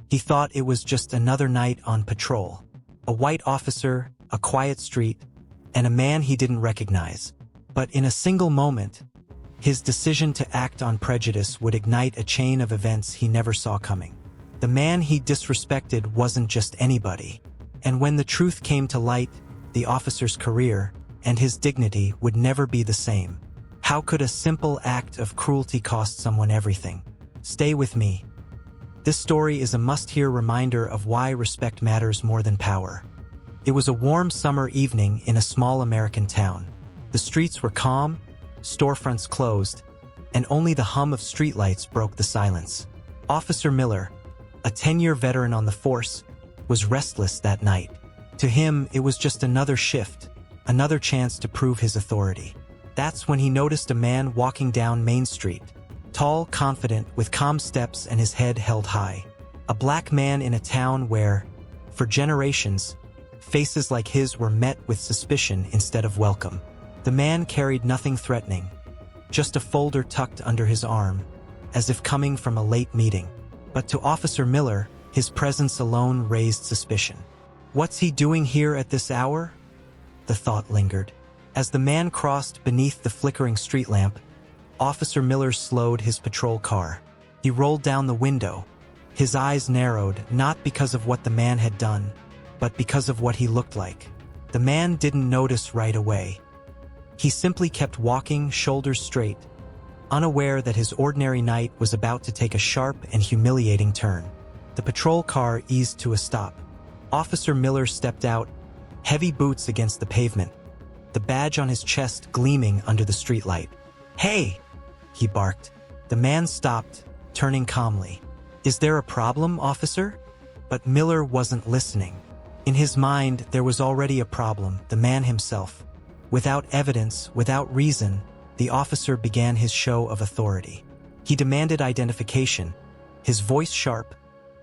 He thought it was just another night on patrol. A white officer, a quiet street, and a man he didn't recognize. But in a single moment, his decision to act on prejudice would ignite a chain of events he never saw coming. The man he disrespected wasn't just anybody. And when the truth came to light, the officer's career and his dignity would never be the same. How could a simple act of cruelty cost someone everything? Stay with me. This story is a must-hear reminder of why respect matters more than power. It was a warm summer evening in a small American town. The streets were calm, storefronts closed, and only the hum of streetlights broke the silence. Officer Miller, a 10-year veteran on the force, was restless that night. To him, it was just another shift, another chance to prove his authority. That's when he noticed a man walking down Main Street, tall, confident, with calm steps and his head held high. A black man in a town where, for generations, faces like his were met with suspicion instead of welcome. The man carried nothing threatening, just a folder tucked under his arm, as if coming from a late meeting. But to Officer Miller, his presence alone raised suspicion. What's he doing here at this hour? The thought lingered. As the man crossed beneath the flickering street lamp, Officer Miller slowed his patrol car. He rolled down the window. His eyes narrowed, not because of what the man had done, but because of what he looked like. The man didn't notice right away. He simply kept walking, shoulders straight, unaware that his ordinary night was about to take a sharp and humiliating turn. The patrol car eased to a stop. Officer Miller stepped out, heavy boots against the pavement, the badge on his chest gleaming under the streetlight. "Hey!" he barked. The man stopped, turning calmly. "Is there a problem, officer?" But Miller wasn't listening. In his mind, there was already a problem, the man himself. Without evidence, without reason, the officer began his show of authority. He demanded identification, his voice sharp,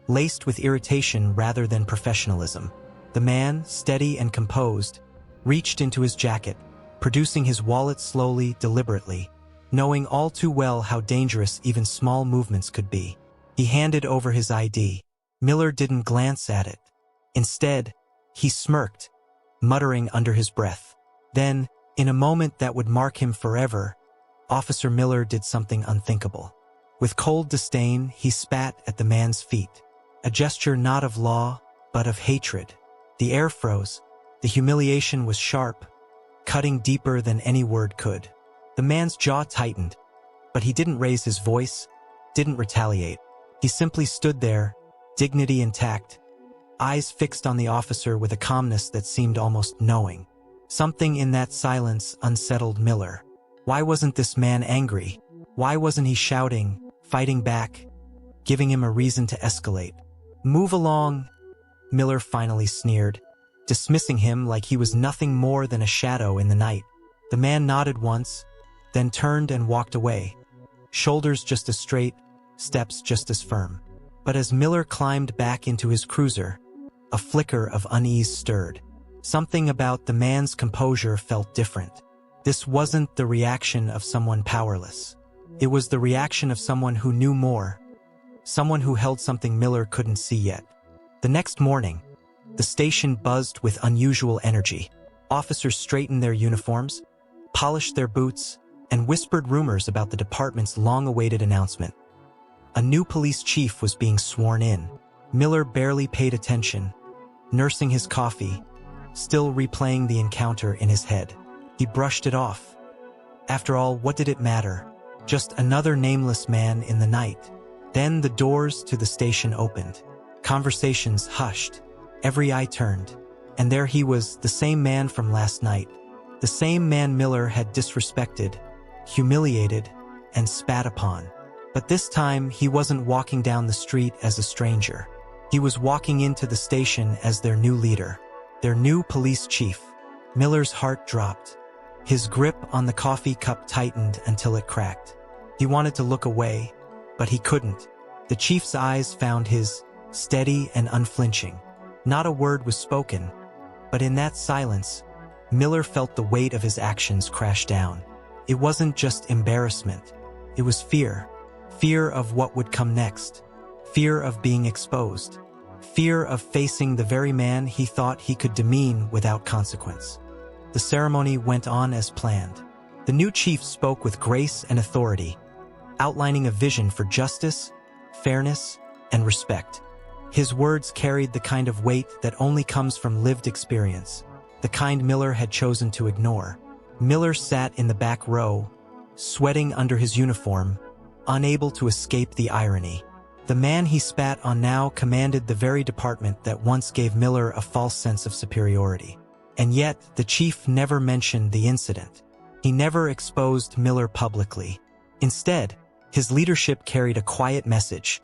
laced with irritation rather than professionalism. The man, steady and composed, reached into his jacket, producing his wallet slowly, deliberately, knowing all too well how dangerous even small movements could be. He handed over his ID. Miller didn't glance at it. Instead, he smirked, muttering under his breath. Then, in a moment that would mark him forever, Officer Miller did something unthinkable. With cold disdain, he spat at the man's feet, a gesture not of law, but of hatred. The air froze. The humiliation was sharp, cutting deeper than any word could. The man's jaw tightened, but he didn't raise his voice, didn't retaliate. He simply stood there, dignity intact, eyes fixed on the officer with a calmness that seemed almost knowing. Something in that silence unsettled Miller. Why wasn't this man angry? Why wasn't he shouting, fighting back, giving him a reason to escalate? "Move along," Miller finally sneered, dismissing him like he was nothing more than a shadow in the night. The man nodded once, then turned and walked away, shoulders just as straight, steps just as firm. But as Miller climbed back into his cruiser, a flicker of unease stirred. Something about the man's composure felt different. This wasn't the reaction of someone powerless. It was the reaction of someone who knew more, someone who held something Miller couldn't see yet. The next morning, the station buzzed with unusual energy. Officers straightened their uniforms, polished their boots, and whispered rumors about the department's long-awaited announcement. A new police chief was being sworn in. Miller barely paid attention, nursing his coffee, still replaying the encounter in his head. He brushed it off. After all, what did it matter? Just another nameless man in the night. Then the doors to the station opened. Conversations hushed. Every eye turned. And there he was, the same man from last night. The same man Miller had disrespected, humiliated, and spat upon. But this time, he wasn't walking down the street as a stranger. He was walking into the station as their new leader, their new police chief. Miller's heart dropped. His grip on the coffee cup tightened until it cracked. He wanted to look away, but he couldn't. The chief's eyes found his, steady and unflinching. Not a word was spoken, but in that silence, Miller felt the weight of his actions crash down. It wasn't just embarrassment. It was fear. Fear of what would come next. fear of being exposed, fear of facing the very man he thought he could demean without consequence. The ceremony went on as planned. The new chief spoke with grace and authority, outlining a vision for justice, fairness, and respect. His words carried the kind of weight that only comes from lived experience, the kind Miller had chosen to ignore. Miller sat in the back row, sweating under his uniform, unable to escape the irony. The man he spat on now commanded the very department that once gave Miller a false sense of superiority. And yet, the chief never mentioned the incident. He never exposed Miller publicly. Instead, his leadership carried a quiet message: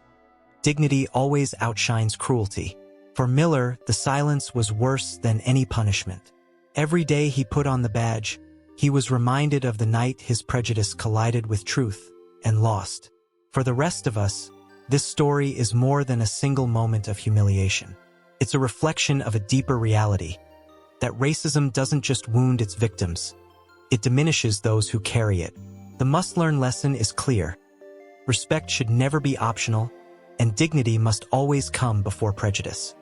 dignity always outshines cruelty. For Miller, the silence was worse than any punishment. Every day he put on the badge, he was reminded of the night his prejudice collided with truth and lost. For the rest of us, this story is more than a single moment of humiliation. It's a reflection of a deeper reality, that racism doesn't just wound its victims, it diminishes those who carry it. The must-learn lesson is clear. Respect should never be optional, and dignity must always come before prejudice.